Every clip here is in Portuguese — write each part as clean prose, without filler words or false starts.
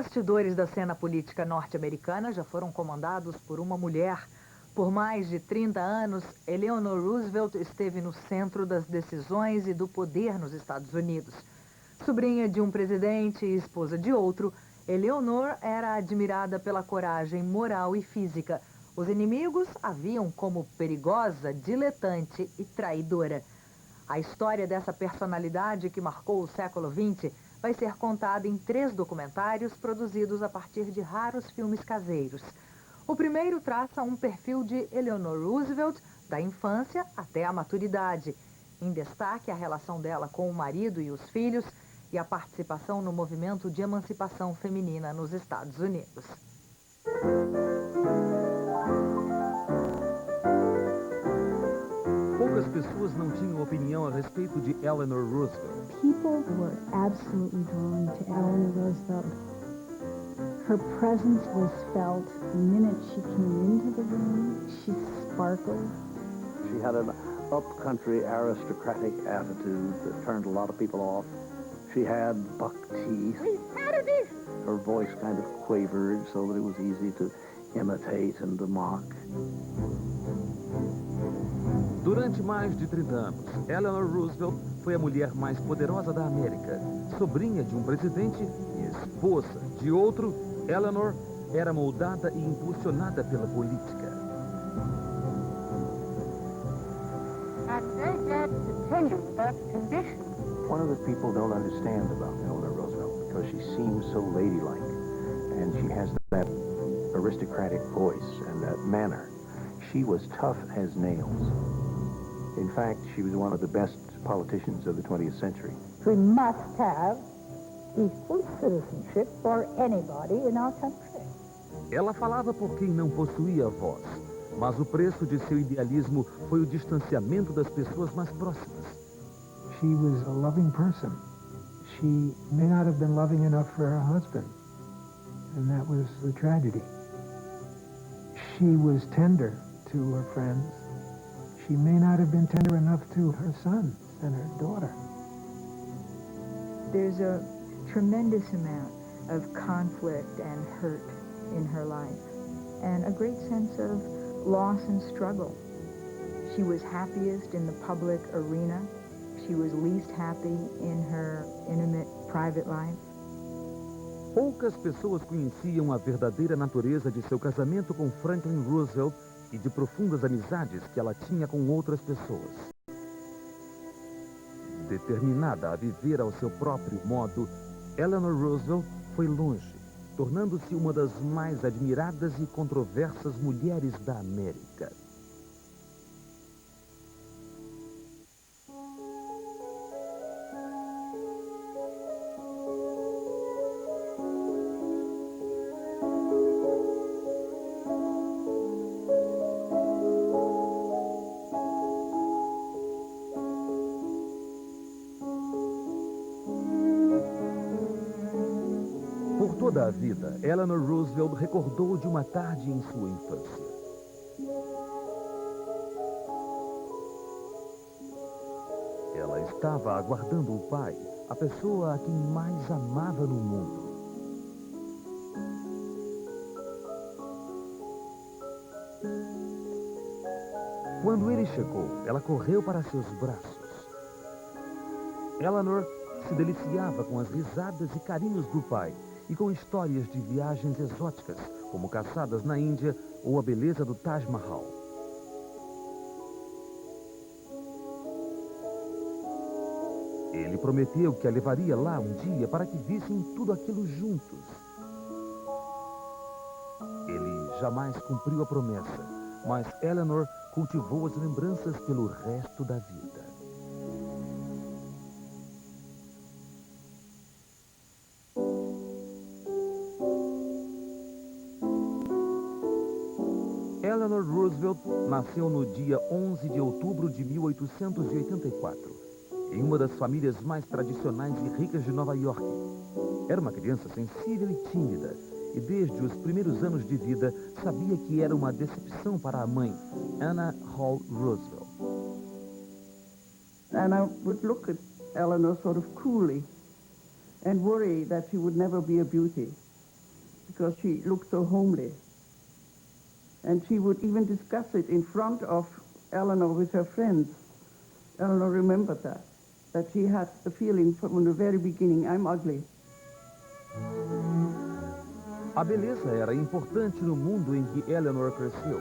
bastidores da cena política norte-americana já foram comandados por uma mulher. Por mais de 30 anos, Eleanor Roosevelt esteve no centro das decisões e do poder nos Estados Unidos. Sobrinha de um presidente e esposa de outro, Eleanor era admirada pela coragem moral e física. Os inimigos a viam como perigosa, diletante e traidora. A história dessa personalidade que marcou o século XX vai ser contada em 3 documentários produzidos a partir de raros filmes caseiros. O primeiro traça um perfil de Eleanor Roosevelt, da infância até a maturidade. Em destaque, a relação dela com o marido e os filhos e a participação no movimento de emancipação feminina nos Estados Unidos. Poucas pessoas não tinham opinião a respeito de Eleanor Roosevelt. People were absolutely drawn to Eleanor Roosevelt. Her presence was felt the minute she came into the room. She sparkled. She had an up-country aristocratic attitude that turned a lot of people off. She had buck teeth. Her voice kind of quavered so that it was easy to imitate and to mock. Durante mais de 30 anos, Eleanor Roosevelt foi a mulher mais poderosa da América. Sobrinha de um presidente e esposa de outro, Eleanor era moldada e impulsionada pela política. I'm very glad to tell you about the condition. One of the people don't understand about Eleanor Roosevelt because she seems so ladylike, and she has that aristocratic voice and that manner. She was tough as nails. In fact, she was one of the best politicians of the 20th century. We must have equal citizenship for anybody in our country. Ela falava por quem não possuía voz, mas o preço de seu idealismo foi o distanciamento das pessoas mais próximas. She was a loving person. She may not have been loving enough for her husband, and that was the tragedy. She was tender to her friends. She may not have been tender enough to her sons and her daughter. There's a tremendous amount of conflict and hurt in her life, and a great sense of loss and struggle. She was happiest in the public arena. She was least happy in her intimate private life. Poucas pessoas conheciam a verdadeira natureza de seu casamento com Franklin Roosevelt e de profundas amizades que ela tinha com outras pessoas. Determinada a viver ao seu próprio modo, Eleanor Roosevelt foi longe, tornando-se uma das mais admiradas e controversas mulheres da América. Por toda a vida, Eleanor Roosevelt recordou de uma tarde em sua infância. Ela estava aguardando o pai, a pessoa a quem mais amava no mundo. Quando ele chegou, ela correu para seus braços. Eleanor se deliciava com as risadas e carinhos do pai e com histórias de viagens exóticas, como caçadas na Índia ou a beleza do Taj Mahal. Ele prometeu que a levaria lá um dia para que vissem tudo aquilo juntos. Ele jamais cumpriu a promessa, mas Eleanor cultivou as lembranças pelo resto da vida. Eleanor Roosevelt nasceu no dia 11 de outubro de 1884, em uma das famílias mais tradicionais e ricas de Nova York. Era uma criança sensível e tímida, e desde os primeiros anos de vida sabia que era uma decepção para a mãe, Anna Hall Roosevelt. Anna would look at Eleanor sort of coolly and worry that she would never be a beauty. because she looked so homely. And she would even discuss it in front of Eleanor with her friends. Eleanor remembered that she had the feeling from the very beginning, I'm ugly. A beleza era importante no mundo em que Eleanor cresceu.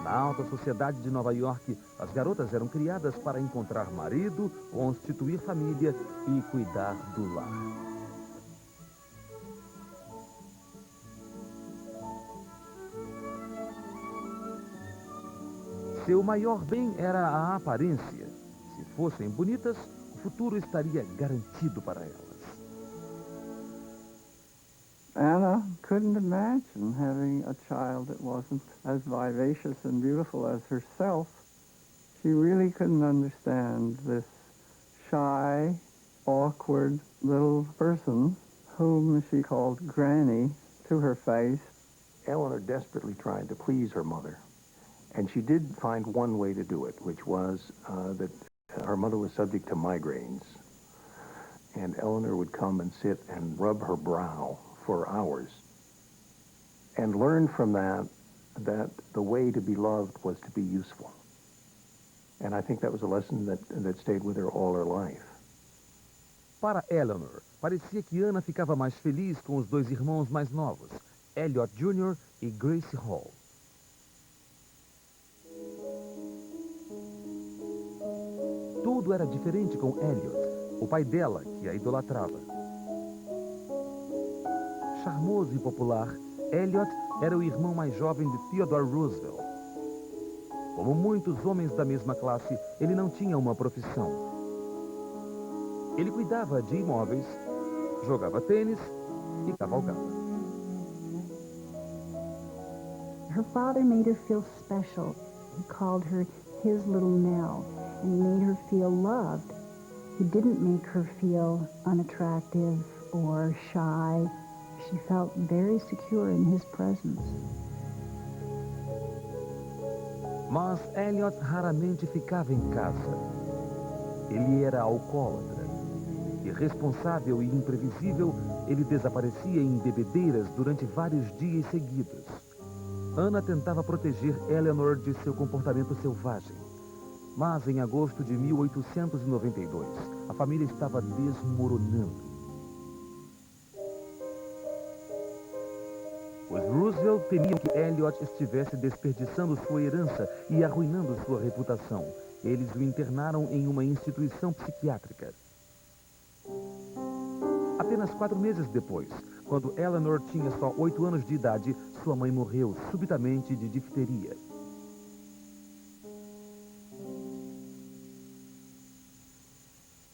Na alta sociedade de Nova York, as garotas eram criadas para encontrar marido, constituir família e cuidar do lar. Seu maior bem era a aparência. Se fossem bonitas, o futuro estaria garantido para elas. Anna couldn't imagine having a child that wasn't as vivacious and beautiful as herself. She really couldn't understand this shy, awkward little person whom she called Granny to her face. Eleanor desperately tried to please her mother. And she did find one way to do it, which was that her mother was subject to migraines. And Eleanor would come and sit and rub her brow for hours and learn from that the way to be loved was to be useful. And I think that was a lesson that stayed with her all her life. Para Eleanor, parecia que Anna ficava mais feliz com os dois irmãos mais novos, Elliot Jr. e Gracie Hall. Tudo era diferente com Elliot, o pai dela, que a idolatrava. Charmoso e popular, Elliot era o irmão mais jovem de Theodore Roosevelt. Como muitos homens da mesma classe, ele não tinha uma profissão. Ele cuidava de imóveis, jogava tênis e cavalgava. Her father made her feel special. He called her his little Nell, and he made her feel loved. He didn't make her feel unattractive or shy. She felt very secure in his presence. Mas Elliot raramente ficava em casa. Ele era alcoólatra. Irresponsável e imprevisível, ele desaparecia em bebedeiras durante vários dias seguidos. Anna tentava proteger Eleanor de seu comportamento selvagem. Mas em agosto de 1892, a família estava desmoronando. Os Roosevelt temiam que Elliot estivesse desperdiçando sua herança e arruinando sua reputação. Eles o internaram em uma instituição psiquiátrica. Apenas 4 meses depois, quando Eleanor tinha só 8 anos de idade, sua mãe morreu subitamente de difteria.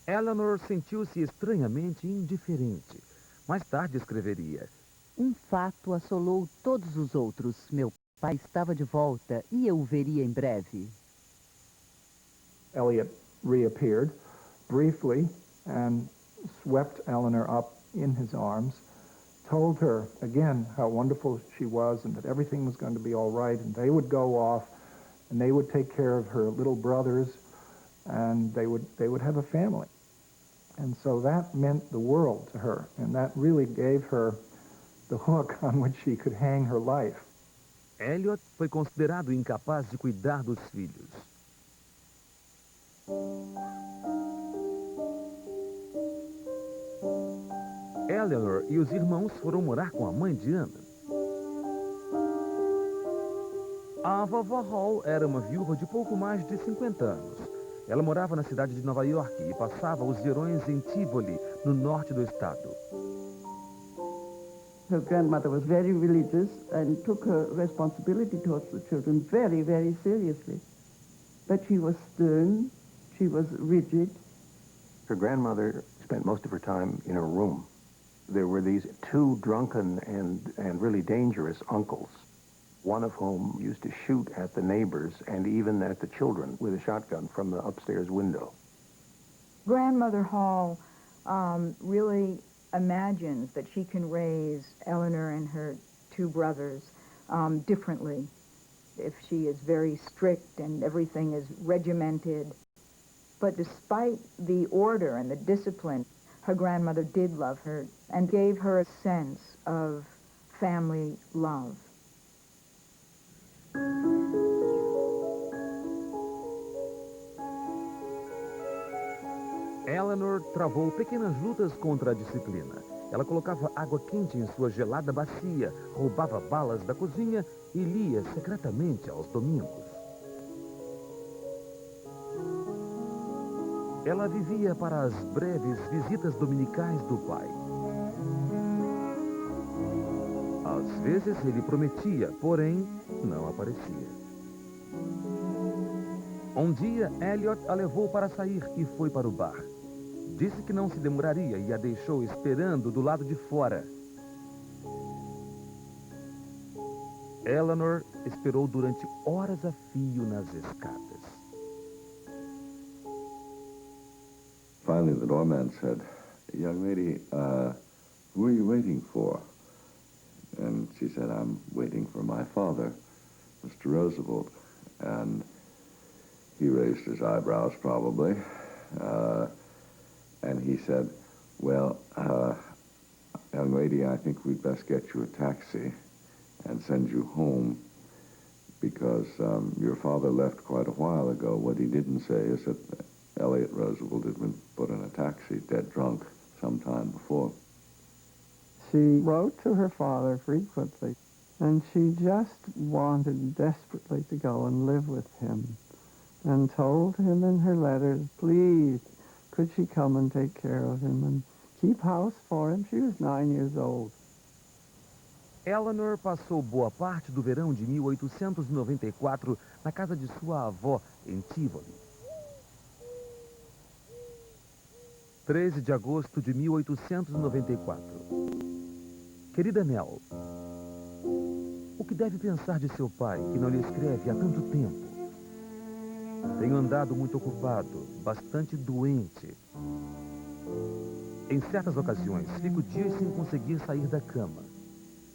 Eleanor sentiu-se estranhamente indiferente. Mais tarde escreveria: um fato assolou todos os outros. Meu pai estava de volta e eu o veria em breve. Elliot reappeared briefly and swept Eleanor up in his arms, told her again how wonderful she was and that everything was going to be all right, and they would go off and they would take care of her little brothers and they would have a family. And so that meant the world to her, and that really gave her the hook on which she could hang her life. Elliot foi considerado incapaz de cuidar dos filhos. Eleanor e os irmãos foram morar com a mãe de Anna. A vovó Hall era uma viúva de pouco mais de 50 anos. Ela morava na cidade de Nova York e passava os verões em Tivoli, no norte do estado. Her grandmother was very religious and took her responsibility towards the children very, very seriously. But she was stern, she was rigid. Her grandmother spent most of her time in her room. There were these 2 drunken and really dangerous uncles, one of whom used to shoot at the neighbors and even at the children with a shotgun from the upstairs window. Grandmother Hall really imagines that she can raise Eleanor and her 2 brothers differently if she is very strict and everything is regimented. But despite the order and the discipline, her grandmother did love her and gave her a sense of family love. Eleanor travou pequenas lutas contra a disciplina. Ela colocava água quente em sua gelada bacia, roubava balas da cozinha e lia secretamente aos domingos. Ela vivia para as breves visitas dominicais do pai. Às vezes ele prometia, porém não aparecia. Um dia, Elliot a levou para sair e foi para o bar. Disse que não se demoraria e a deixou esperando do lado de fora. Eleanor esperou durante horas a fio nas escadas. Finally, the doorman said, "Young lady, who are you waiting for?" And she said, "I'm waiting for my father, Mr. Roosevelt." And he raised his eyebrows, probably. And he said, "Well, young lady, I think we'd best get you a taxi and send you home because your father left quite a while ago. What he didn't say is that Elliot Roosevelt had been put in a taxi, dead drunk, some time before." She wrote to her father frequently, and she just wanted desperately to go and live with him, and told him in her letters, please, could she come and take care of him and keep house for him? She was 9 years old. Eleanor passou boa parte do verão de 1894 na casa de sua avó, em Tivoli. 13 de agosto de 1894. Querida Nell, o que deve pensar de seu pai, que não lhe escreve há tanto tempo? Tenho andado muito ocupado, bastante doente. Em certas ocasiões, fico dias sem conseguir sair da cama.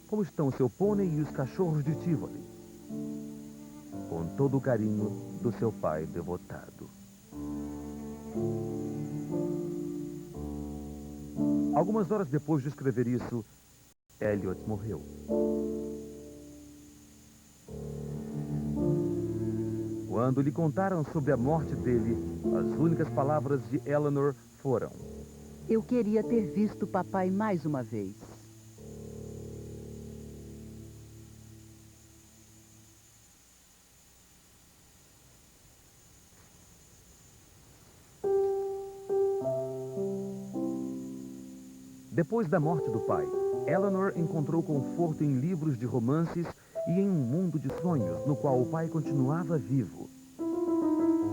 Como estão o seu pônei e os cachorros de Tivoli? Com todo o carinho do seu pai devotado. Algumas horas depois de escrever isso, Elliot morreu. Quando lhe contaram sobre a morte dele, as únicas palavras de Eleanor foram: "Eu queria ter visto papai mais uma vez." Depois da morte do pai, Eleanor encontrou conforto em livros de romances e em um mundo de sonhos no qual o pai continuava vivo.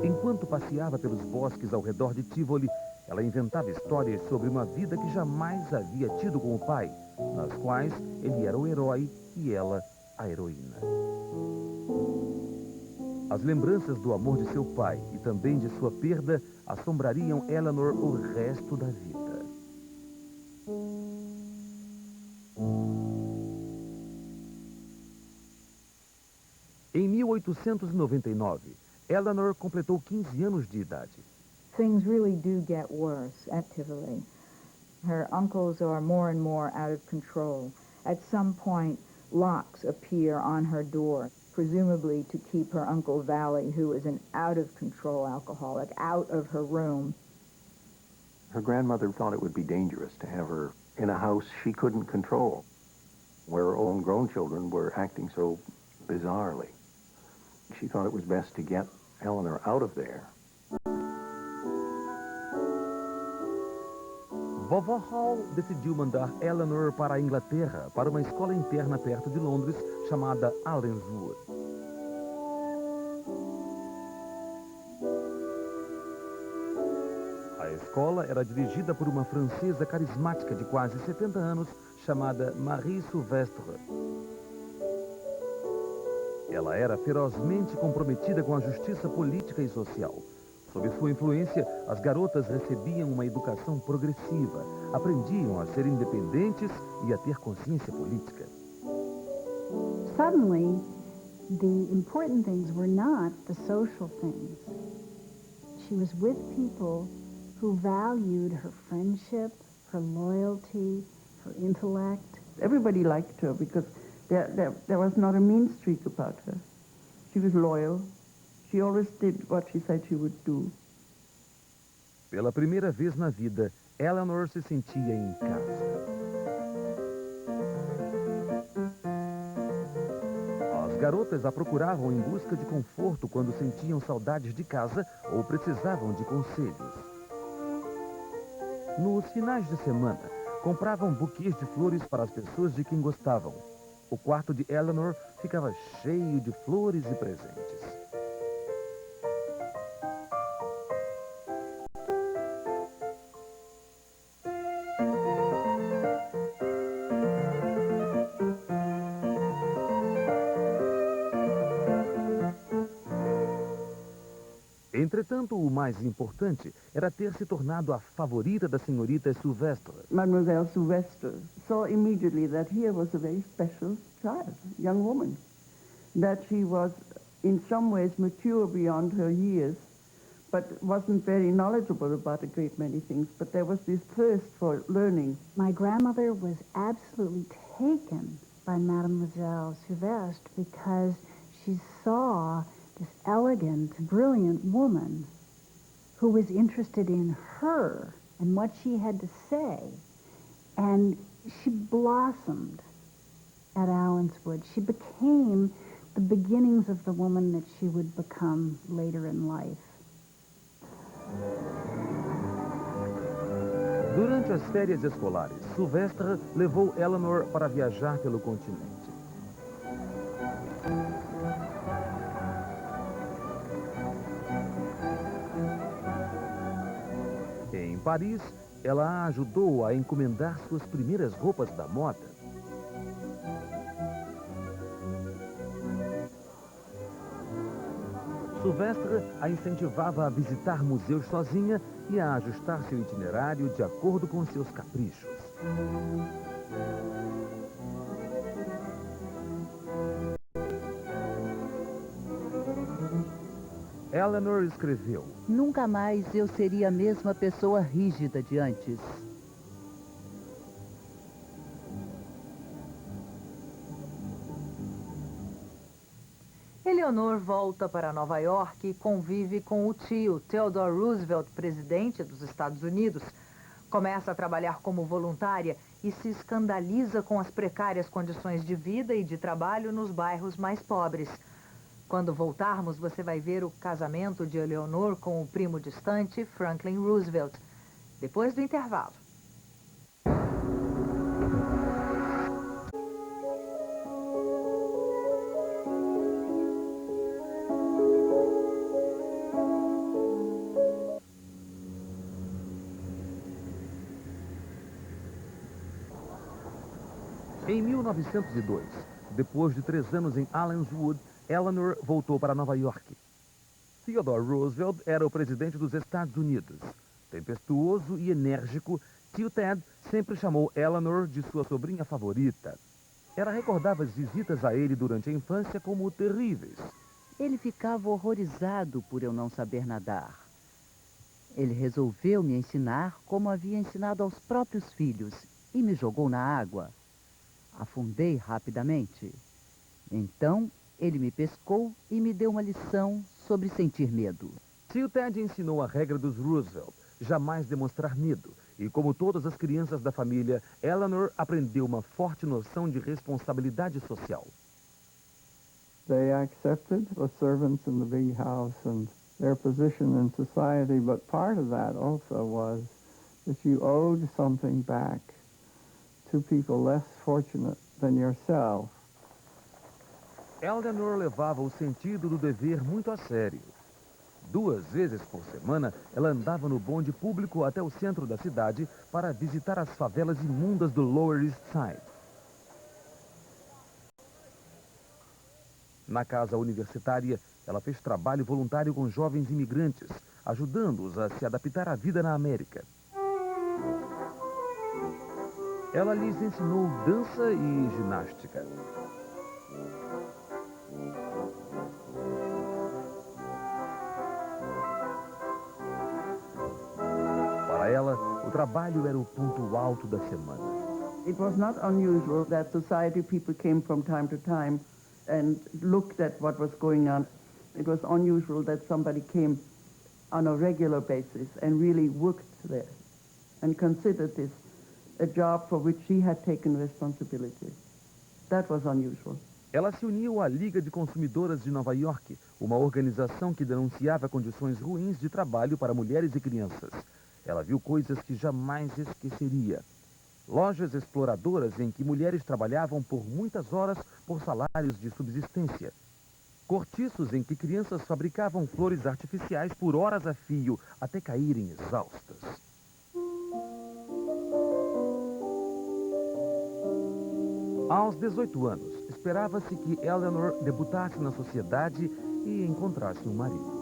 Enquanto passeava pelos bosques ao redor de Tivoli, ela inventava histórias sobre uma vida que jamais havia tido com o pai, nas quais ele era o herói e ela a heroína. As lembranças do amor de seu pai e também de sua perda assombrariam Eleanor o resto da vida. Em 1899, Eleanor completou 15 anos de idade. Things really do get worse at Tivoli. Her uncles are more and more out of control. At some point, locks appear on her door, presumably to keep her Uncle Valley, who is an out-of-control alcoholic, out of her room. Her grandmother thought it would be dangerous to have her in a house she couldn't control, where her own grown children were acting so bizarrely. She thought it was best to get Eleanor out of there. Vovó Hall decidiu mandar Eleanor para a Inglaterra, para uma escola interna perto de Londres, chamada Allenswood. A escola era dirigida por uma francesa carismática de quase 70 anos, chamada Marie Souvestre. Ela era ferozmente comprometida com a justiça política e social. Sob sua influência, as garotas recebiam uma educação progressiva, aprendiam a ser independentes e a ter consciência política. Suddenly, the important things were not the social things. She was with people who valued her friendship, her loyalty, her intellect. Everybody liked her because there was not a mean streak about her. She was loyal. She always did what she said she would do. Pela primeira vez na vida, Eleanor se sentia em casa. As garotas a procuravam em busca de conforto quando sentiam saudades de casa ou precisavam de conselhos. Nos finais de semana, compravam buquês de flores para as pessoas de quem gostavam. O quarto de Eleanor ficava cheio de flores e presentes. Entretanto, o mais importante era ter se tornado a favorita da senhorita Sylvester. Mademoiselle Sylvester saw immediately that here was a very special child, young woman, that she was in some ways mature beyond her years, but wasn't very knowledgeable about a great many things, but there was this thirst for learning. My grandmother was absolutely taken by Mademoiselle Sylvester because she saw this elegant, brilliant woman who was interested in her and what she had to say. And she blossomed at Allenswood. She became the beginnings of the woman that she would become later in life. Durante as férias escolares, Sylvester levou Eleanor para viajar pelo continente. Em Paris, ela a ajudou a encomendar suas primeiras roupas da moda. Sylvester a incentivava a visitar museus sozinha e a ajustar seu itinerário de acordo com seus caprichos. Eleanor escreveu: Nunca mais eu seria a mesma pessoa rígida de antes. Eleanor volta para Nova York e convive com o tio, Theodore Roosevelt, presidente dos Estados Unidos. Começa a trabalhar como voluntária e se escandaliza com as precárias condições de vida e de trabalho nos bairros mais pobres. Quando voltarmos, você vai ver o casamento de Eleanor com o primo distante, Franklin Roosevelt. Depois do intervalo. Em 1902, depois de 3 anos em Allenswood, Eleanor voltou para Nova York. Theodore Roosevelt era o presidente dos Estados Unidos. Tempestuoso e enérgico, tio Ted sempre chamou Eleanor de sua sobrinha favorita. Ela recordava as visitas a ele durante a infância como terríveis. Ele ficava horrorizado por eu não saber nadar. Ele resolveu me ensinar como havia ensinado aos próprios filhos e me jogou na água. Afundei rapidamente. Então, ele me pescou e me deu uma lição sobre sentir medo. Tio Ted ensinou a regra dos Roosevelt, jamais demonstrar medo. E como todas as crianças da família, Eleanor aprendeu uma forte noção de responsabilidade social. They accepted the servants in the big house and their position in society, but part of that also was that you owed something back to people less fortunate than yourself. Eleanor levava o sentido do dever muito a sério. 2 vezes por semana, ela andava no bonde público até o centro da cidade para visitar as favelas imundas do Lower East Side. Na casa universitária, ela fez trabalho voluntário com jovens imigrantes, ajudando-os a se adaptar à vida na América. Ela lhes ensinou dança e ginástica. Para ela, o trabalho era o ponto alto da semana. It was not unusual that society people came from time to time and looked at what was going on. It was unusual that somebody came on a regular basis and really worked there and considered this a job for which she had taken responsibility. That was unusual. Ela se uniu à Liga de Consumidoras de Nova York, uma organização que denunciava condições ruins de trabalho para mulheres e crianças. Ela viu coisas que jamais esqueceria. Lojas exploradoras em que mulheres trabalhavam por muitas horas por salários de subsistência. Cortiços em que crianças fabricavam flores artificiais por horas a fio até caírem exaustas. Aos 18 anos, esperava-se que Eleanor debutasse na sociedade e encontrasse um marido.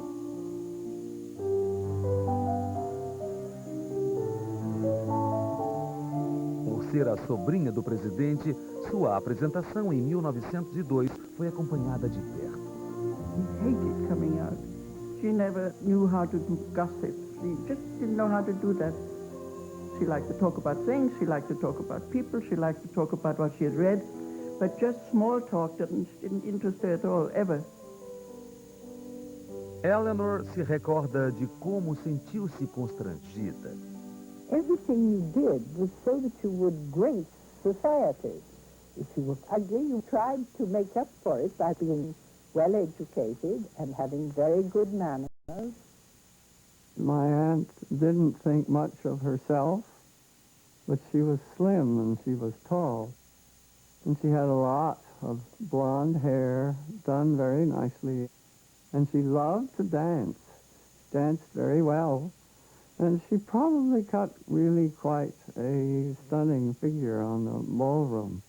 Por ser a sobrinha do presidente, sua apresentação em 1902 foi acompanhada de perto. She hated coming out. She never knew how to do gossip. She just didn't know how to do that. She liked to talk about things, she liked to talk about people, she liked to talk about what she had read, but just small talk didn't interest her at all, ever. Eleanor se recorda de como sentiu-se constrangida. Everything you did was so that you would grace society. If you were ugly, you tried to make up for it by being well educated and having very good manners. My aunt didn't think much of herself, but she was slim and she was tall. And she had a lot of blonde hair, done very nicely. And she loved to dance, danced very well. And she probably cut really quite a stunning figure on the ballroom.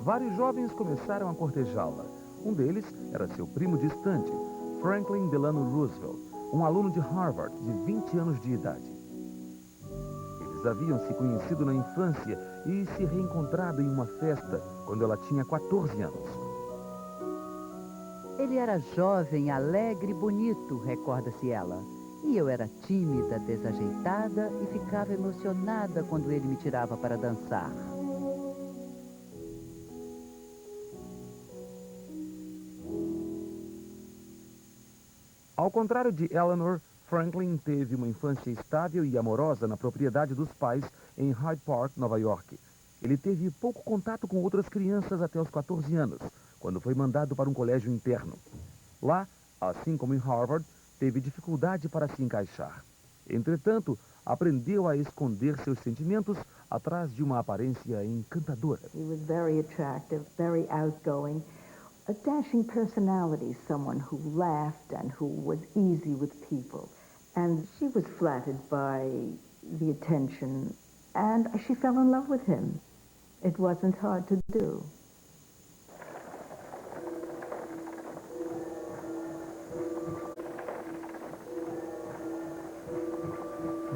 Vários jovens começaram a cortejá-la. Um deles era seu primo distante, Franklin Delano Roosevelt, um aluno de Harvard de 20 anos de idade. Eles haviam se conhecido na infância e se reencontrado em uma festa quando ela tinha 14 anos. Ele era jovem, alegre e bonito, recorda-se ela. E eu era tímida, desajeitada e ficava emocionada quando ele me tirava para dançar. Ao contrário de Eleanor, Franklin teve uma infância estável e amorosa na propriedade dos pais em Hyde Park, Nova York. Ele teve pouco contato com outras crianças até os 14 anos, quando foi mandado para um colégio interno. Lá, assim como em Harvard, teve dificuldade para se encaixar. Entretanto, aprendeu a esconder seus sentimentos atrás de uma aparência encantadora. He was very attractive, very outgoing. A dashing personality, someone who laughed and who was easy with people. And she was flattered by the attention, and she fell in love with him. It wasn't hard to do.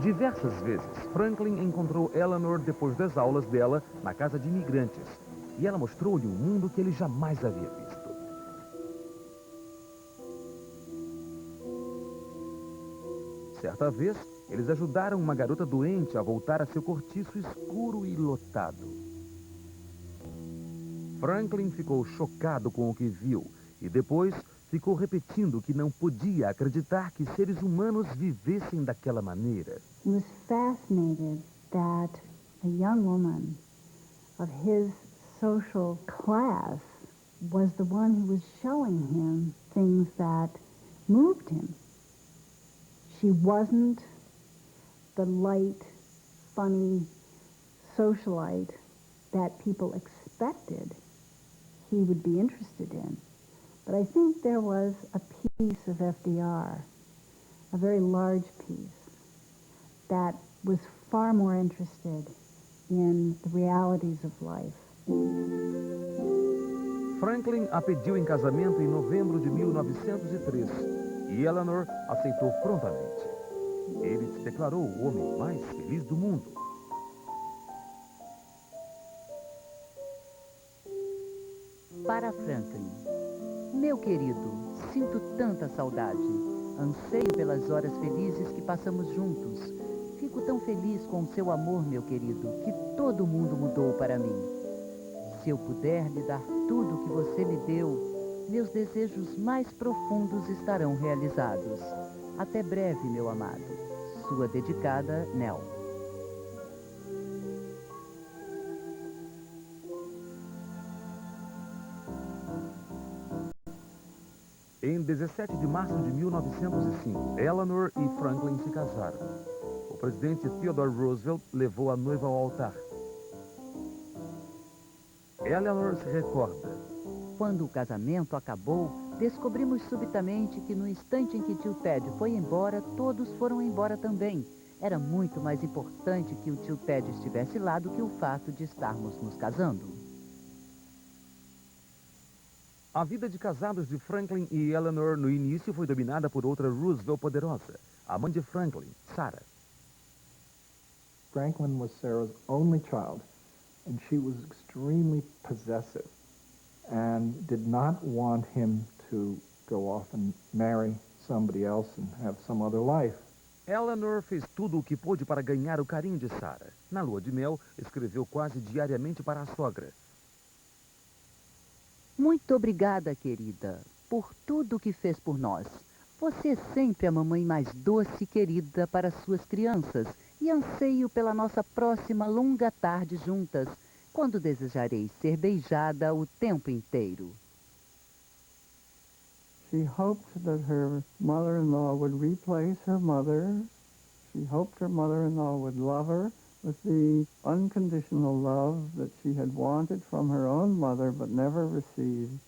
Diversas vezes, Franklin encontrou Eleanor depois das aulas dela na casa de imigrantes, e ela mostrou-lhe um mundo que ele jamais havia visto. Certa vez, eles ajudaram uma garota doente a voltar a seu cortiço escuro e lotado. Franklin ficou chocado com o que viu e depois ficou repetindo que não podia acreditar que seres humanos vivessem daquela maneira. He was fascinated that a young woman of his social class was the one who was showing him things that moved him. She wasn't the light, funny socialite that people expected he would be interested in. But I think there was a piece of FDR, a very large piece, that was far more interested in the realities of life. Franklin a pediu em casamento em novembro de 1903 e Eleanor aceitou prontamente. Ele se declarou o homem mais feliz do mundo. Para Franklin: meu querido, sinto tanta saudade. Anseio pelas horas felizes que passamos juntos. Fico tão feliz com seu amor, meu querido, que todo mundo mudou para mim. Se eu puder lhe dar tudo que você me deu, meus desejos mais profundos estarão realizados. Até breve, meu amado. Sua dedicada, Nell. Em 17 de março de 1905, Eleanor e Franklin se casaram. O presidente Theodore Roosevelt levou a noiva ao altar. Eleanor se recorda. Quando o casamento acabou, descobrimos subitamente que no instante em que tio Ted foi embora, todos foram embora também. Era muito mais importante que o tio Ted estivesse lá do que o fato de estarmos nos casando. A vida de casados de Franklin e Eleanor no início foi dominada por outra Roosevelt poderosa, a mãe de Franklin, Sarah. Franklin was Sarah's only child, and she was extremely possessive and did not want him to go off and marry somebody else and have some other life. Eleanor fez tudo o que pôde para ganhar o carinho de Sarah. Na lua de mel, escreveu quase diariamente para a sogra. Muito obrigada, querida, por tudo que fez por nós. Você é sempre a mamãe mais doce e querida para suas crianças e anseio pela nossa próxima longa tarde juntas, quando desejarei ser beijada o tempo inteiro. She hoped that her mother-in-law would replace her mother. She hoped her mother-in-law would love her with the unconditional love that she had wanted from her own mother but never received.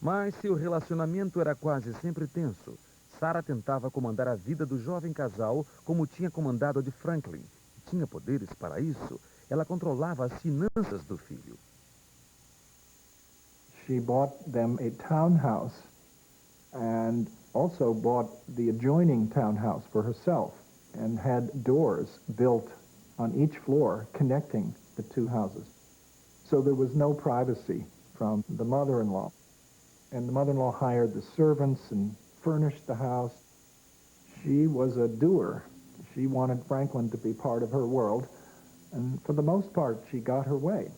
Mas seu relacionamento era quase sempre tenso. Sarah tentava comandar a vida do jovem casal como tinha comandado a de Franklin. Tinha poderes para isso. Ela controlava as finanças do filho. She bought them a townhouse and also bought the adjoining townhouse for herself and had doors built on each floor connecting the two houses. So there was no privacy from the mother-in-law. And the mother-in-law hired the servants and furnished the house. She was a doer. She wanted Franklin to be part of her world, and for the most part, she got her way.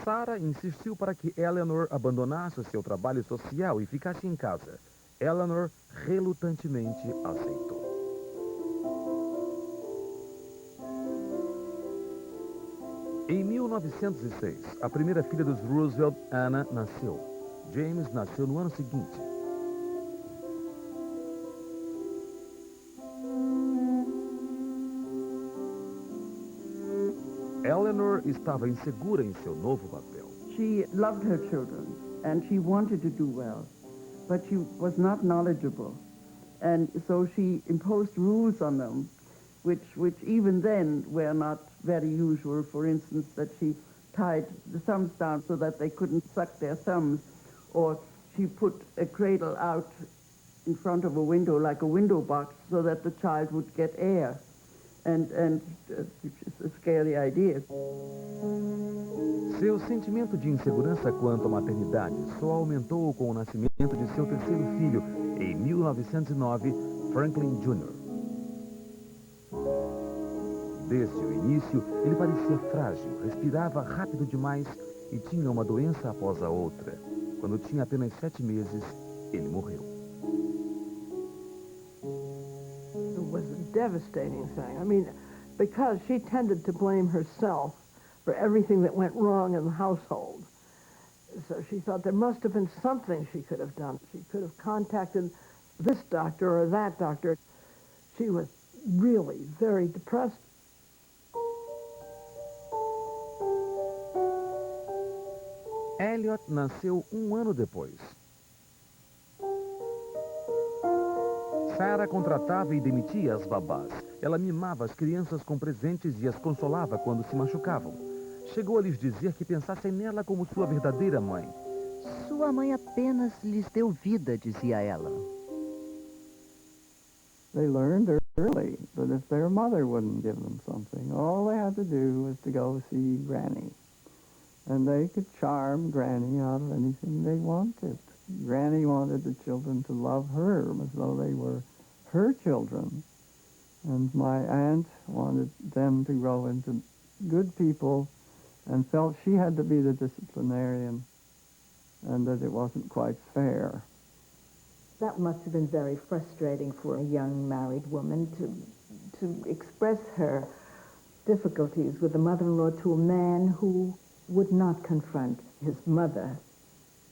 Sarah insistiu para que Eleanor abandonasse seu trabalho social e ficasse em casa. Eleanor relutantemente aceitou. Em 1906, a primeira filha dos Roosevelt, Anna, nasceu. James nasceu no ano seguinte. Eleanor estava insegura em seu novo papel. She loved her children, and she wanted to do well, but she was not knowledgeable. And so she imposed rules on them, which even then were not very usual. For instance, that she tied the thumbs down so that they couldn't suck their thumbs, or she put a cradle out in front of a window like a window box so that the child would get air, and a scary idea. Seu sentimento de insegurança quanto à maternidade só aumentou com o nascimento de seu terceiro filho, em 1909, Franklin Jr. Desde o início, ele parecia frágil, respirava rápido demais e tinha uma doença após a outra. Quando tinha apenas 7 meses, ele morreu. It was a devastating thing. I mean, because she tended to blame herself for everything that went wrong in the household. So she thought there must have been something she could have done. She could have contacted this doctor or that doctor. She was really very depressed. Elliot nasceu um ano depois. Sarah contratava e demitia as babás. Ela mimava as crianças com presentes e as consolava quando se machucavam. Chegou a lhes dizer que pensassem nela como sua verdadeira mãe. Sua mãe apenas lhes deu vida, dizia ela. They learned early that if their mother wouldn't give them something, all they had to do was to go see Granny. And they could charm Granny out of anything they wanted. Granny wanted the children to love her as though they were her children. And my aunt wanted them to grow into good people and felt she had to be the disciplinarian and that it wasn't quite fair. That must have been very frustrating for a young married woman to express her difficulties with the mother-in-law to a man who would not confront his mother.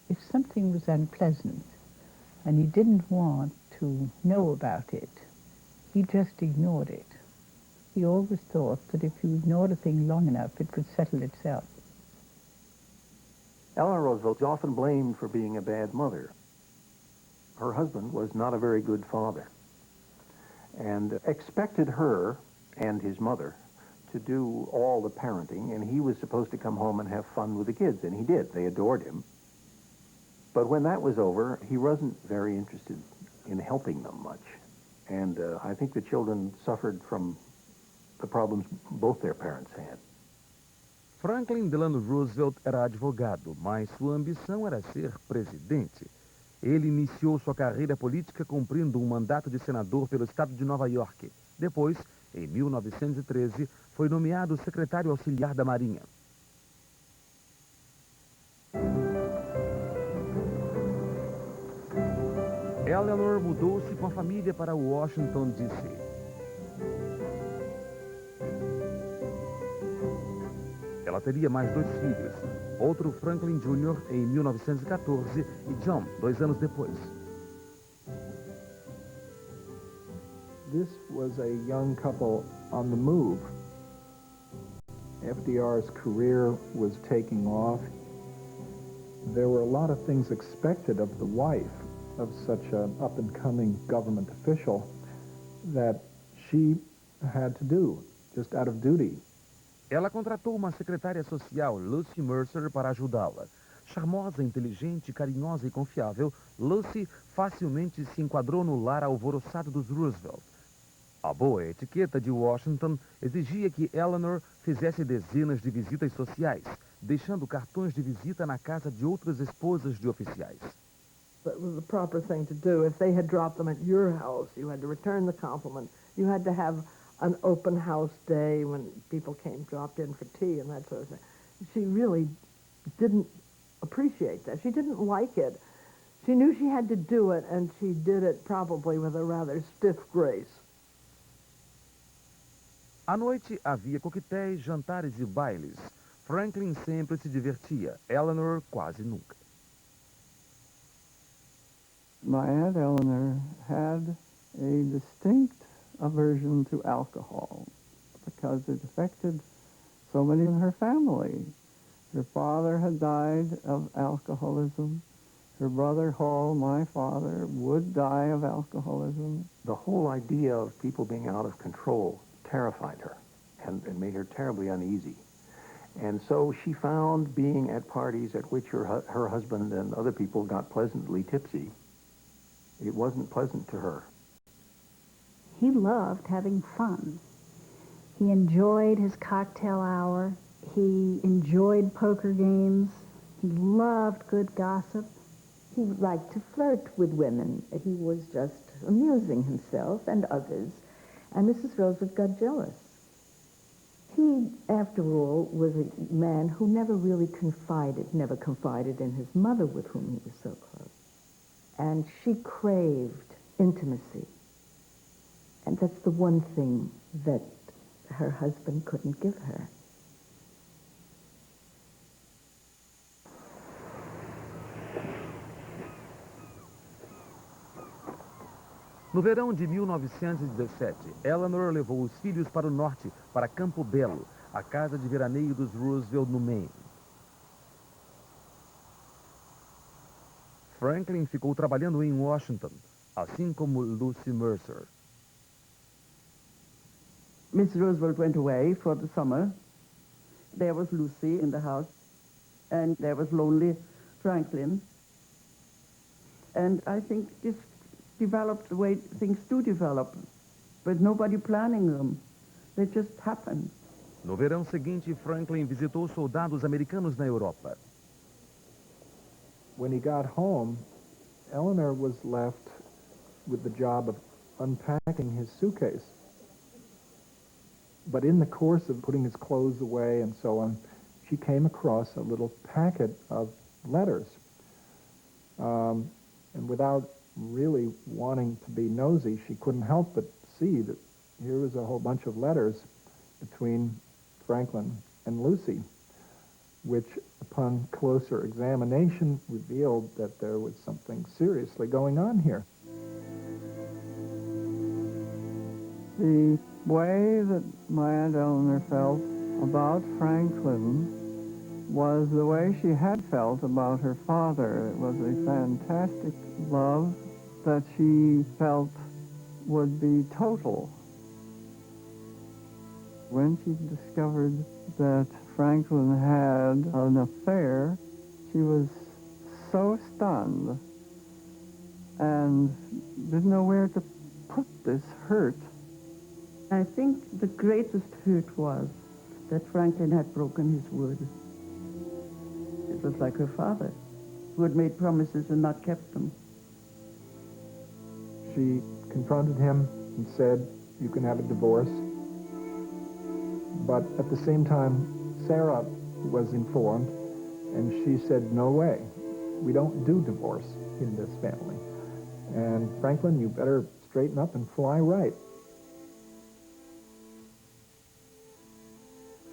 If something was unpleasant and he didn't want to know about it, he just ignored it. He always thought that if you ignored a thing long enough, it would settle itself. Eleanor Roosevelt is often blamed for being a bad mother. Her husband was not a very good father and expected her and his mother to do all the parenting, and he was supposed to come home and have fun with the kids, and he did. They adored him. But when that was over, he wasn't very interested in helping them much. And I think the children suffered from the problems both their parents had. Franklin Delano Roosevelt era advogado, mas sua ambição era ser presidente. Ele iniciou sua carreira política cumprindo um mandato de senador pelo estado de Nova York. Depois, em 1913, foi nomeado secretário auxiliar da Marinha. Eleanor mudou-se com a família para Washington, D.C. Ela teria mais 2 filhos, outro Franklin Jr. em 1914 e John 2 anos depois. This was a young couple on the move. FDR's career was taking off. There were a lot of things expected of the wife of such an up-and-coming government official that she had to do, just out of duty. Ela contratou uma secretária social, Lucy Mercer, para ajudá-la. Charmosa, inteligente, carinhosa e confiável, Lucy facilmente se enquadrou no lar alvoroçado dos Roosevelt. A boa etiqueta de Washington exigia que Eleanor fizesse dezenas de visitas sociais, deixando cartões de visita na casa de outras esposas de oficiais. It was the proper thing to do. If they had dropped them at your house, you had to return the compliment. You had to have an open house day when people dropped in for tea and that sort of thing. She really didn't appreciate that. She didn't like it. She knew she had to do it, and she did it probably with a rather stiff grace. À noite havia coquetéis, jantares e bailes. Franklin sempre se divertia, Eleanor quase nunca. My Aunt Eleanor had a distinct aversion to alcohol because it affected so many in her family. Her father had died of alcoholism. Her brother Hall, my father, would die of alcoholism. The whole idea of people being out of control terrified her and made her terribly uneasy. And so she found being at parties at which her husband and other people got pleasantly tipsy, it wasn't pleasant to her. He loved having fun. He enjoyed his cocktail hour. He enjoyed poker games. He loved good gossip. He liked to flirt with women. He was just amusing himself and others. And Mrs. Roosevelt got jealous. He, after all, was a man who never confided in his mother with whom he was so close. And she craved intimacy. And that's the one thing that her husband couldn't give her. No verão de 1917, Eleanor levou os filhos para o norte, para Campo Belo, a casa de veraneio dos Roosevelt no Maine. Franklin ficou trabalhando em Washington, assim como Lucy Mercer. Miss Roosevelt went away for the summer. There was Lucy in the house, and there was lonely Franklin. And I think this developed the way things do develop, with nobody planning them. They just happen. No verão seguinte, Franklin visitou soldados americanos na Europa. When he got home, Eleanor was left with the job of unpacking his suitcase. But in the course of putting his clothes away and so on, she came across a little packet of letters. And without really wanting to be nosy, she couldn't help but see that here was a whole bunch of letters between Franklin and Lucy, which, upon closer examination, revealed that there was something seriously going on here. The way that my Aunt Eleanor felt about Franklin was the way she had felt about her father. It was a fantastic love that she felt would be total. When she discovered that Franklin had an affair, she was so stunned and didn't know where to put this hurt. I think the greatest hurt was that Franklin had broken his word. It was like her father, who had made promises and not kept them. She confronted him and said, "You can have a divorce." But at the same time, Sarah was informed, and she said, "No way. We don't do divorce in this family. And Franklin, you better straighten up and fly right."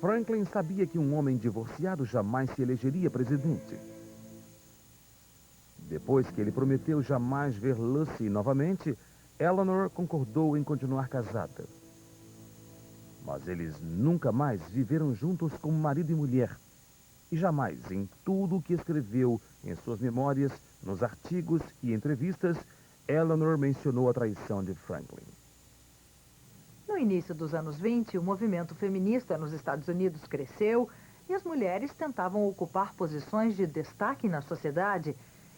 Franklin sabia que homem divorciado jamais se elegeria presidente. Depois que ele prometeu jamais ver Lucy novamente, Eleanor concordou em continuar casada. Mas eles nunca mais viveram juntos como marido e mulher. E jamais, em tudo o que escreveu em suas memórias, nos artigos e entrevistas, Eleanor mencionou a traição de Franklin. No início dos anos 20, o movimento feminista nos Estados Unidos cresceu e as mulheres tentavam ocupar posições de destaque na sociedade.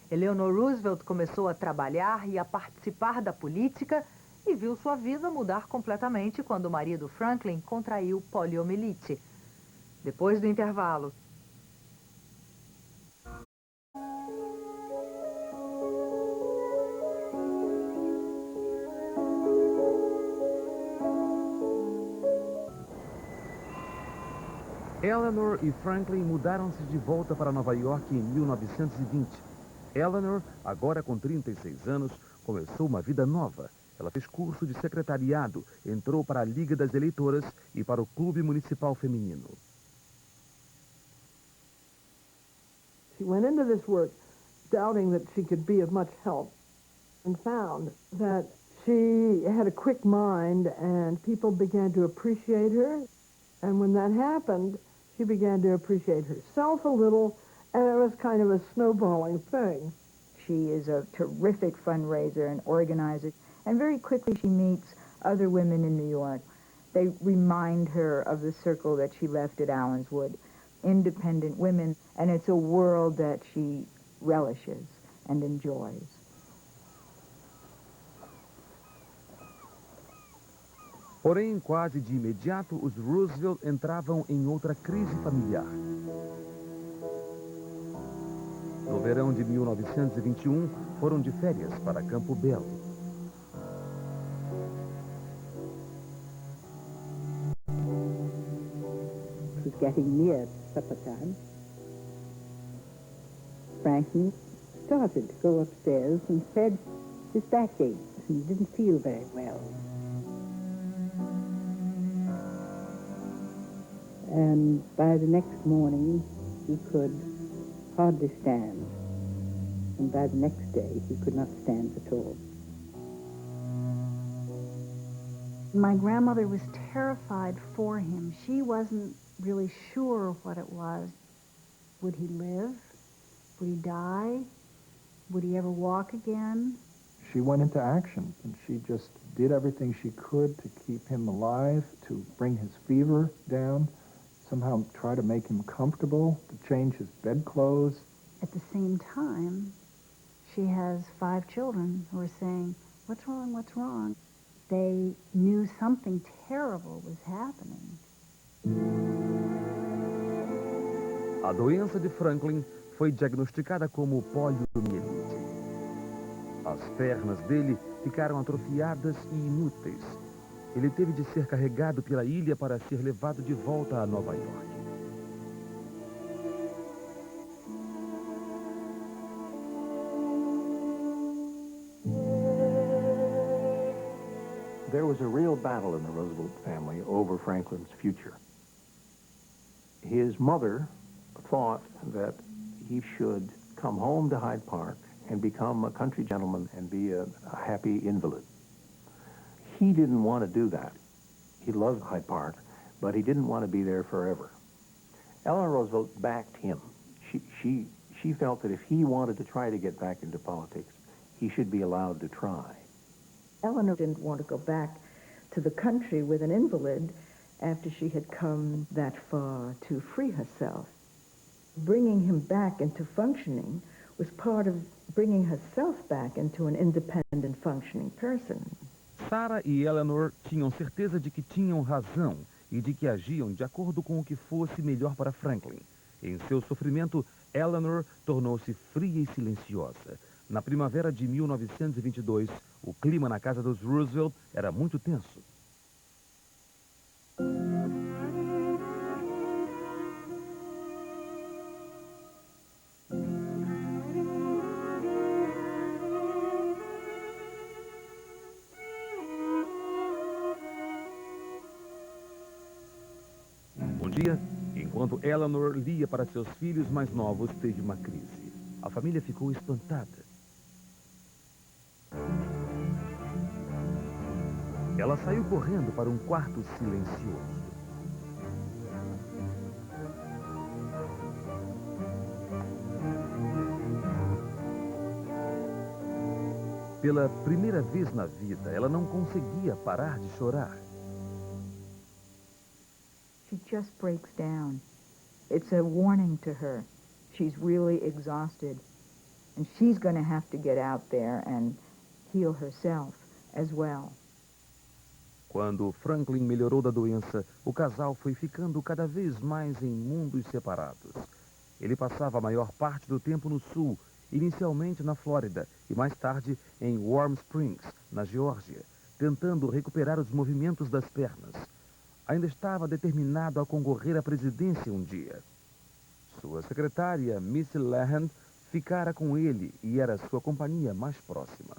Eleanor Roosevelt começou a trabalhar e a participar da política e viu sua vida mudar completamente quando o marido Franklin contraiu poliomielite. Depois do intervalo. Eleanor e Franklin mudaram-se de volta para Nova York em 1920. Eleanor, agora com 36 anos, começou uma vida nova. Ela fez curso de secretariado, entrou para a Liga das Eleitoras e para o Clube Municipal Feminino. She went into this work doubting that she could be of much help and found that she had a quick mind and people began to appreciate her. And when that happened, she began to appreciate herself a little, and it was kind of a snowballing thing. She is a terrific fundraiser and organizer, and very quickly she meets other women in New York. They remind her of the circle that she left at Allenswood, independent women, and it's a world that she relishes and enjoys. Porém, quase de imediato, os Roosevelt entravam em outra crise familiar. No verão de 1921, foram de férias para Campo Belo. It was getting near supper time. Franklin started to go upstairs and said his back ached and he didn't feel very well. And by the next morning, he could hardly stand. And by the next day, he could not stand at all. My grandmother was terrified for him. She wasn't really sure what it was. Would he live? Would he die? Would he ever walk again? She went into action, and she just did everything she could to keep him alive, to bring his fever down, somehow try to make him comfortable, to change his bedclothes. At the same time, she has 5 children who are saying, "What's wrong? What's wrong?" They knew something terrible was happening. A doença de Franklin foi diagnosticada como poliomielite. As pernas dele ficaram atrofiadas e inúteis. ele teve de ser carregado pela ilha para ser levado de volta a Nova York. There was a real battle in the Roosevelt family over Franklin's future. His mother thought that he should come home to Hyde Park and become a country gentleman and be a happy invalid. He didn't want to do that. He loved Hyde Park, but he didn't want to be there forever. Eleanor Roosevelt backed him. She felt that if he wanted to try to get back into politics, he should be allowed to try. Eleanor didn't want to go back to the country with an invalid after she had come that far to free herself. Bringing him back into functioning was part of bringing herself back into an independent functioning person. Sarah e Eleanor tinham certeza de que tinham razão e de que agiam de acordo com o que fosse melhor para Franklin. Em seu sofrimento, Eleanor tornou-se fria e silenciosa. Na primavera de 1922, o clima na casa dos Roosevelt era muito tenso. Um dia, enquanto Eleanor lia para seus filhos mais novos, teve uma crise. A família ficou espantada. Ela saiu correndo para um quarto silencioso. Pela primeira vez na vida, ela não conseguia parar de chorar. She just breaks down. It's a warning to her. She's really exhausted. And she's going to have to get out there and heal herself as well. Quando Franklin melhorou da doença, o casal foi ficando cada vez mais em mundos separados. Ele passava a maior parte do tempo no sul, inicialmente na Flórida e mais tarde em Warm Springs, na Geórgia, tentando recuperar os movimentos das pernas. Ainda estava determinado a concorrer à presidência um dia. Sua secretária, Missy Lehand, ficara com ele e era sua companhia mais próxima.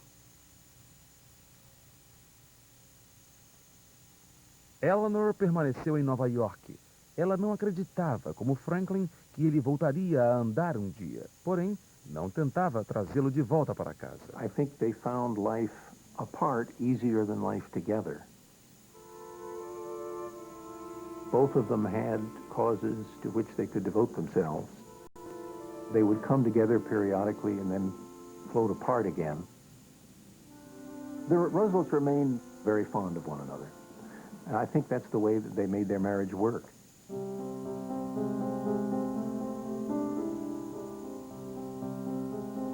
Eleanor permaneceu em Nova York. Ela não acreditava, como Franklin, que ele voltaria a andar um dia. Porém, não tentava trazê-lo de volta para casa. I think they found life apart easier than life together. Both of them had causes to which they could devote themselves. They would come together periodically and then float apart again. The Roosevelts remained very fond of one another. And I think that's the way that they made their marriage work.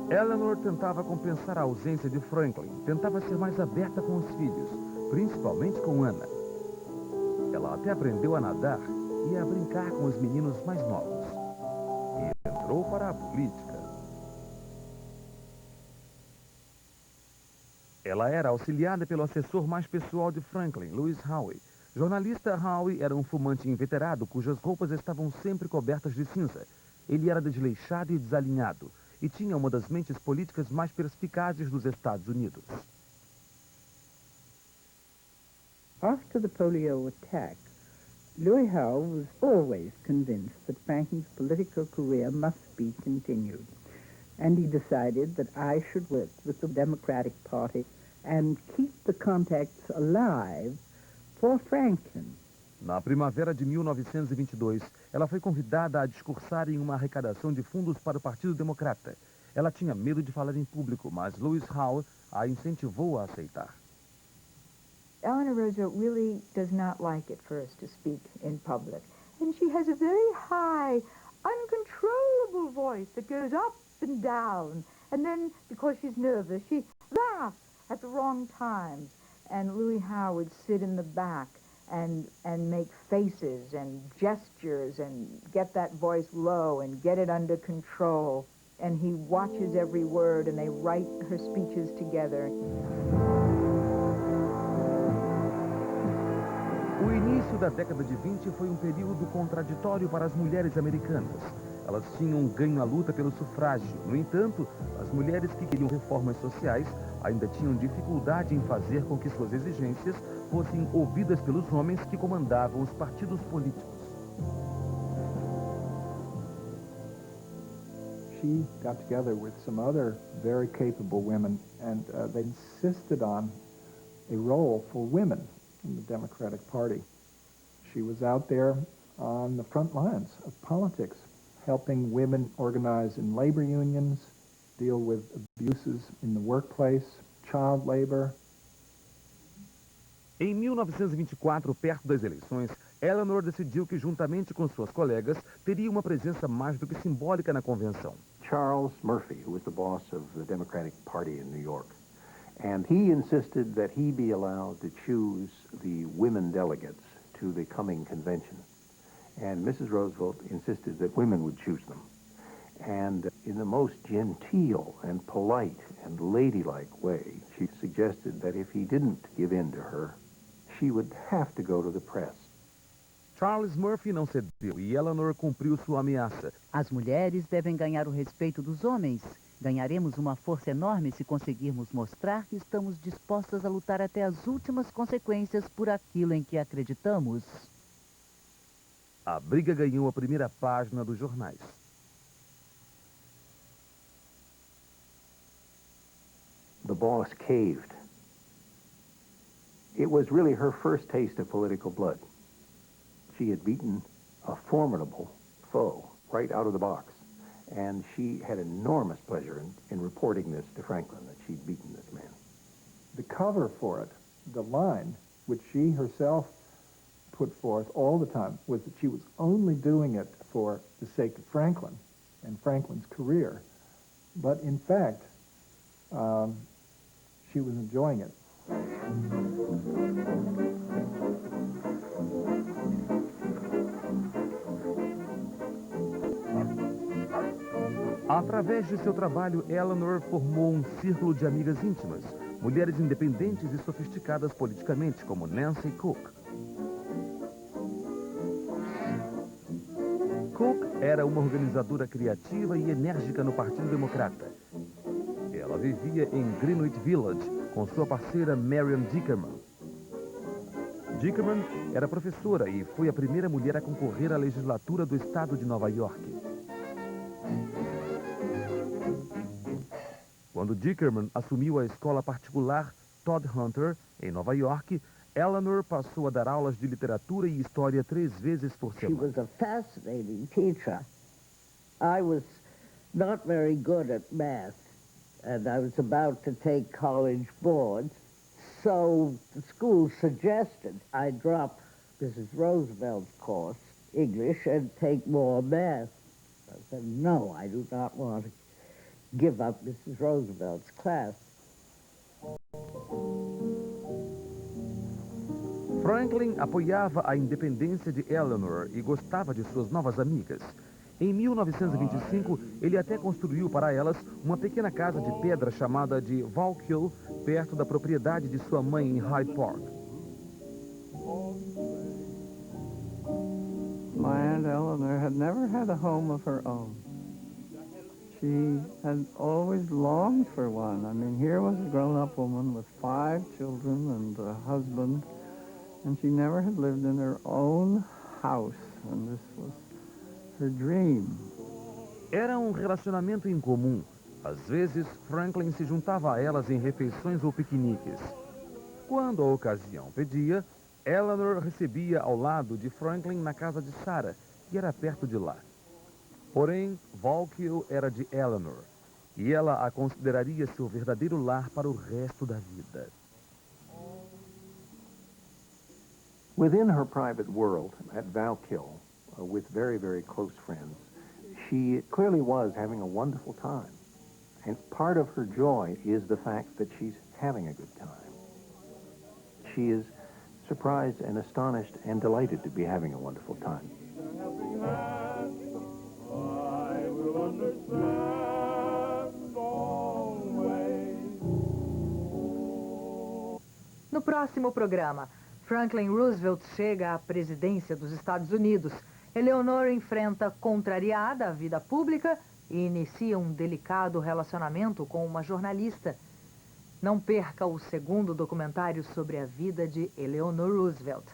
Eleanor tentava compensar a ausência de Franklin, tentava ser mais aberta com os filhos, principalmente com Anna. Ela até aprendeu a nadar e a brincar com os meninos mais novos. E entrou para a política. Ela era auxiliada pelo assessor mais pessoal de Franklin, Louis Howe. Jornalista Howe era um fumante inveterado cujas roupas estavam sempre cobertas de cinza. Ele era desleixado e desalinhado e tinha uma das mentes políticas mais perspicazes dos Estados Unidos. After the polio attack, Louis Howe was always convinced that Franklin's political career must be continued. And he decided that I should work with the Democratic Party and keep the contacts alive for Franklin. Na primavera de 1922, ela foi convidada a discursar em uma arrecadação de fundos para o Partido Democrata. Ela tinha medo de falar em público, mas Louis Howe a incentivou a aceitar. Eleanor Roosevelt really does not like at first to speak in public. And she has a very high, uncontrollable voice that goes up and down. And then, because she's nervous, she laughs at the wrong times. And Louis Howe would sit in the back and make faces and gestures and get that voice low and get it under control. And he watches every word, and they write her speeches together. O início da década de 20 foi um período contraditório para as mulheres americanas. Elas tinham ganho a luta pelo sufrágio. No entanto, as mulheres que queriam reformas sociais ainda tinham dificuldade em fazer com que suas exigências fossem ouvidas pelos homens que comandavam os partidos políticos. She got together with some other very capable women, and they insisted on a role for women in the Democratic Party. She was out there on the front lines of politics, helping women organize in labor unions, deal with abuses in the workplace, child labor. Em 1924, perto das eleições, Eleanor decidiu que, juntamente com suas colegas, teria uma presença mais do que simbólica na convenção. Charles Murphy, who was the boss of the Democratic Party in New York, and he insisted that he be allowed to choose the women delegates to the coming convention. And Mrs. Roosevelt insisted that women would choose them. And in the most genteel and polite and ladylike way, she suggested that if he didn't give in to her, she would have to go to the press. Charles Murphy não cedeu e Eleanor cumpriu sua ameaça. As mulheres devem ganhar o respeito dos homens. Ganharemos uma força enorme se conseguirmos mostrar que estamos dispostas a lutar até as últimas consequências por aquilo em que acreditamos. A briga ganhou a primeira página dos jornais. The boss caved. It was really her first taste of political blood. She had beaten a formidable foe right out of the box. And she had enormous pleasure in reporting this to Franklin, that she'd beaten this man. The cover for it, the line, which she herself put forth all the time, was that she was only doing it for the sake of Franklin and Franklin's career. But in fact, she was enjoying it. Através de seu trabalho, Eleanor formou um círculo de amigas íntimas, mulheres independentes e sofisticadas politicamente, como Nancy Cook. Cook era uma organizadora criativa e enérgica no Partido Democrata. Ela vivia em Greenwich Village com sua parceira Marion Dickerman. Dickerman era professora e foi a primeira mulher a concorrer à legislatura do estado de Nova York. Quando Dickerman assumiu a escola particular Todd Hunter, em Nova York, Eleanor passou a dar aulas de literatura e história 3 vezes por semana. She was a fascinating teacher. I was not very good at math, and I was about to take college boards, so the school suggested I drop Mrs. Roosevelt's course, English, and take more math. I said, no, I do not want to give up Mrs. Roosevelt's class. Franklin apoiava a independência de Eleanor e gostava de suas novas amigas. Em 1925, ele até construiu para elas uma pequena casa de pedra chamada de Valkill, perto da propriedade de sua mãe em Hyde Park. My Aunt Eleanor had never had a home of her own. She had always longed for one. I mean, here was a grown-up woman with 5 children and a husband, and she never had lived in her own house, and this was her dream. Era um relacionamento incomum. Às vezes, Franklin se juntava a elas em refeições ou piqueniques. Quando a ocasião pedia, Eleanor recebia ao lado de Franklin na casa de Sarah, que era perto de lá. Porém, Valkill era de Eleanor, e ela a consideraria seu verdadeiro lar para o resto da vida. Within her private world at Valkill, with very, very close friends, she clearly was having a wonderful time. And part of her joy is the fact that she's having a good time. She is surprised and astonished and delighted to be having a wonderful time. No próximo programa, Franklin Roosevelt chega à presidência dos Estados Unidos. Eleanor enfrenta contrariada a vida pública e inicia um delicado relacionamento com uma jornalista. Não perca o segundo documentário sobre a vida de Eleanor Roosevelt.